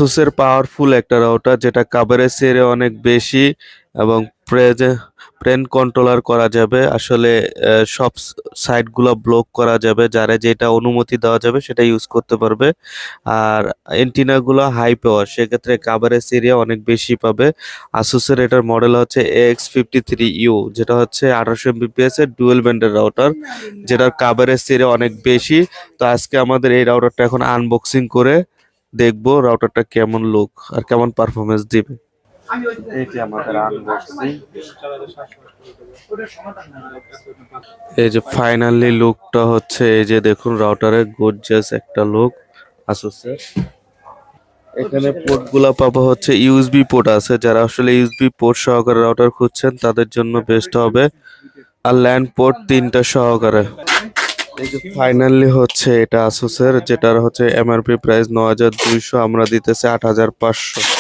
আসুসের powerful একটা router যেটা coverage area অনেক বেশি এবং প্রেন কন্ট্রোলার করা যাবে। আসলে সব সাইটগুলো ব্লক করা যাবে, যারা যেটা অনুমতি দেওয়া যাবে সেটা ইউজ করতে পারবে। আর এন্টিনাগুলো হাই পাওয়ার, সেক্ষেত্রে কভারেজ এরিয়া অনেক বেশি পাবে। আসুসের এটার মডেল হচ্ছে AX53U, যেটা হচ্ছে 1800 MBPS এর ডুয়েল ব্যান্ডের রাউটার, যেটার কভারেজ এরিয়া অনেক বেশি। তো আজকে আমাদের এই রাউটারটা এখন আনবক্সিং করে দেখবো রাউটারটা কেমন লুক আর কেমন পারফরমেন্স দিবে। এই যে আমাদের আনবক্সিং, এই যে ফাইনালি লুকটা হচ্ছে, এই যে দেখুন রাউটারের গর্জিয়াস একটা লুক আসুসের। এখানে পোর্ট গুলা পাবো হচ্ছে ইউএসবি পোর্ট আছে, যারা আসলে ইউএসবি পোর্ট সহকারে রাউটার খুঁজছেন তাদের জন্য বেস্ট হবে। আর ল্যান্ড পোর্ট 3টা সহকারে। এই যে ফাইনালি হচ্ছে এটা আসুসের, যেটার হচ্ছে এমআরপি প্রাইস 9200, আমরা দিতেছি 8500।